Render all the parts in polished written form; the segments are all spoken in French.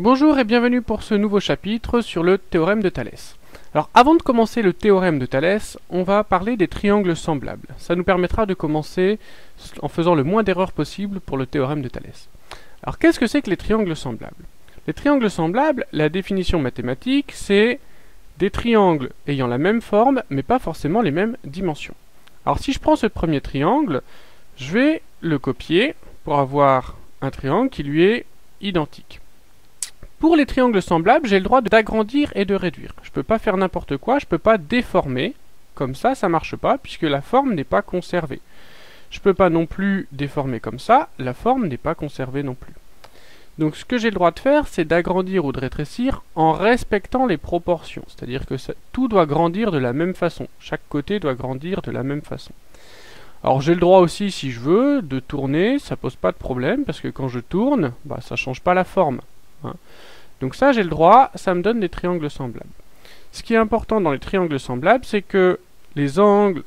Bonjour et bienvenue pour ce nouveau chapitre sur le théorème de Thalès. Alors avant de commencer le théorème de Thalès, on va parler des triangles semblables. Ça nous permettra de commencer en faisant le moins d'erreurs possible pour le théorème de Thalès. Alors qu'est-ce que c'est que les triangles semblables? Les triangles semblables, la définition mathématique, c'est des triangles ayant la même forme mais pas forcément les mêmes dimensions. Alors si je prends ce premier triangle, je vais le copier pour avoir un triangle qui lui est identique. Pour les triangles semblables, j'ai le droit d'agrandir et de réduire. Je ne peux pas faire n'importe quoi, je ne peux pas déformer. Comme ça ne marche pas, puisque la forme n'est pas conservée. Je ne peux pas non plus déformer comme ça, la forme n'est pas conservée non plus. Donc ce que j'ai le droit de faire, c'est d'agrandir ou de rétrécir en respectant les proportions. C'est-à-dire que tout doit grandir de la même façon. Chaque côté doit grandir de la même façon. Alors j'ai le droit aussi, si je veux, de tourner, ça pose pas de problème, parce que quand je tourne, ça ne change pas la forme. Donc ça j'ai le droit, ça me donne des triangles semblables. Ce qui est important dans les triangles semblables, c'est que les angles,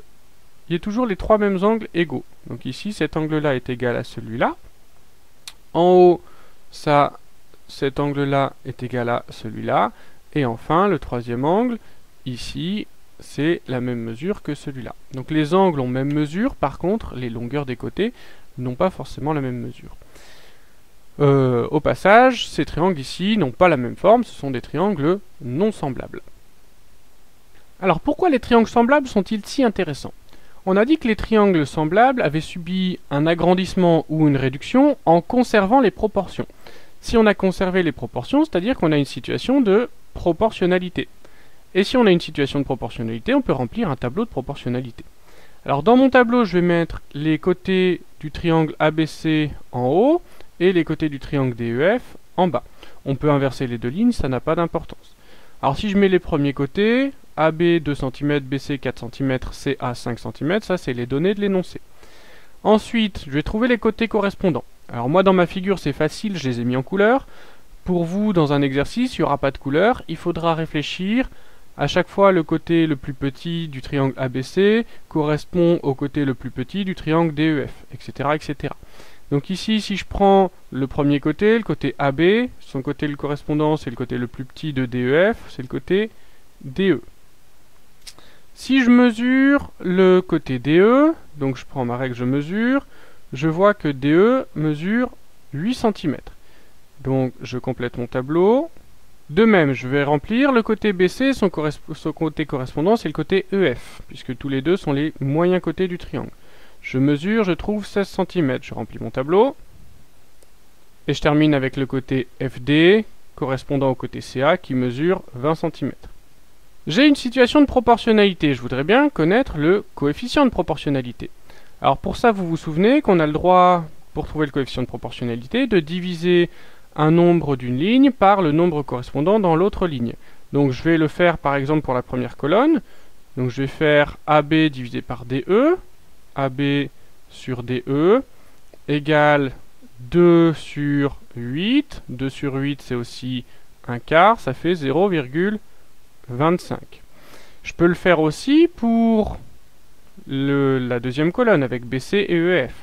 il y a toujours les trois mêmes angles égaux. Donc ici cet angle-là est égal à celui-là. En haut, cet angle-là est égal à celui-là. Et enfin le troisième angle, ici, c'est la même mesure que celui-là. Donc les angles ont même mesure, par contre les longueurs des côtés n'ont pas forcément la même mesure. Au passage, ces triangles ici n'ont pas la même forme, ce sont des triangles non semblables. Alors pourquoi les triangles semblables sont-ils si intéressants? On a dit que les triangles semblables avaient subi un agrandissement ou une réduction en conservant les proportions. Si on a conservé les proportions, c'est-à-dire qu'on a une situation de proportionnalité. Et si on a une situation de proportionnalité, on peut remplir un tableau de proportionnalité. Alors dans mon tableau, je vais mettre les côtés du triangle ABC en haut, et les côtés du triangle DEF en bas. On peut inverser les deux lignes, ça n'a pas d'importance. Alors si je mets les premiers côtés, AB 2 cm, BC 4 cm, CA 5 cm, ça c'est les données de l'énoncé. Ensuite, je vais trouver les côtés correspondants. Alors moi dans ma figure c'est facile, je les ai mis en couleur. Pour vous, dans un exercice, il n'y aura pas de couleur, il faudra réfléchir. À chaque fois, le côté le plus petit du triangle ABC correspond au côté le plus petit du triangle DEF, etc., etc. Donc ici, si je prends le premier côté, le côté AB, son côté le correspondant, c'est le côté le plus petit de DEF, c'est le côté DE. Si je mesure le côté DE, donc je prends ma règle, je mesure, je vois que DE mesure 8 cm. Donc je complète mon tableau. De même, je vais remplir le côté BC, son côté correspondant, c'est le côté EF, puisque tous les deux sont les moyens côtés du triangle. Je mesure, je trouve 16 cm, je remplis mon tableau. Et je termine avec le côté FD, correspondant au côté CA, qui mesure 20 cm. J'ai une situation de proportionnalité, je voudrais bien connaître le coefficient de proportionnalité. Alors pour ça, vous vous souvenez qu'on a le droit, pour trouver le coefficient de proportionnalité, de diviser un nombre d'une ligne par le nombre correspondant dans l'autre ligne. Donc je vais le faire par exemple pour la première colonne. Donc je vais faire AB divisé par DE. AB sur DE égale 2 sur 8. 2 sur 8, c'est aussi un quart, ça fait 0,25. Je peux le faire aussi pour la deuxième colonne avec BC et EF.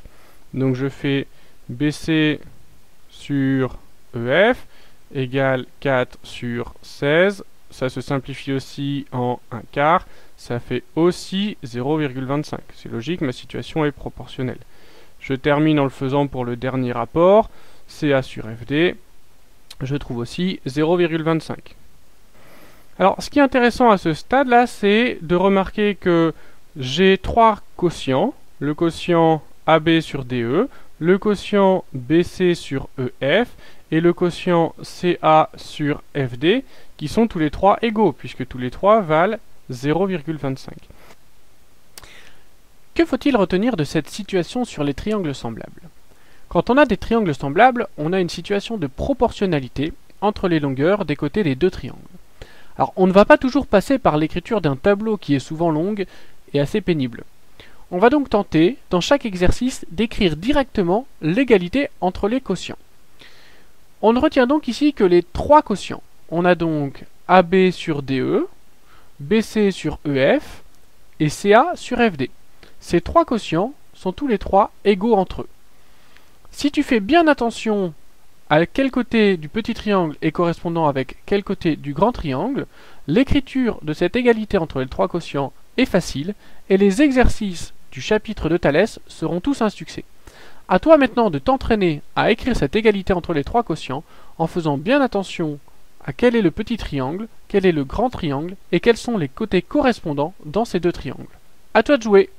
Donc je fais BC sur EF égale 4 sur 16. Ça se simplifie aussi en un quart. Ça fait aussi 0,25. C'est logique, ma situation est proportionnelle. Je termine en le faisant pour le dernier rapport, CA sur FD. Je trouve aussi 0,25. Alors, ce qui est intéressant à ce stade-là, c'est de remarquer que j'ai trois quotients. Le quotient AB sur DE, le quotient BC sur EF et le quotient CA sur FD, qui sont tous les trois égaux, puisque tous les trois valent 0,25. Que faut-il retenir de cette situation sur les triangles semblables? Quand on a des triangles semblables, on a une situation de proportionnalité entre les longueurs des côtés des deux triangles. Alors on ne va pas toujours passer par l'écriture d'un tableau qui est souvent longue et assez pénible. On va donc tenter, dans chaque exercice, d'écrire directement l'égalité entre les quotients. On ne retient donc ici que les trois quotients. On a donc AB sur DE, BC sur EF et CA sur FD. Ces trois quotients sont tous les trois égaux entre eux. Si tu fais bien attention à quel côté du petit triangle est correspondant avec quel côté du grand triangle, l'écriture de cette égalité entre les trois quotients est facile et les exercices du chapitre de Thalès seront tous un succès. À toi maintenant de t'entraîner à écrire cette égalité entre les trois quotients en faisant bien attention à quel est le petit triangle, quel est le grand triangle et quels sont les côtés correspondants dans ces deux triangles. À toi de jouer!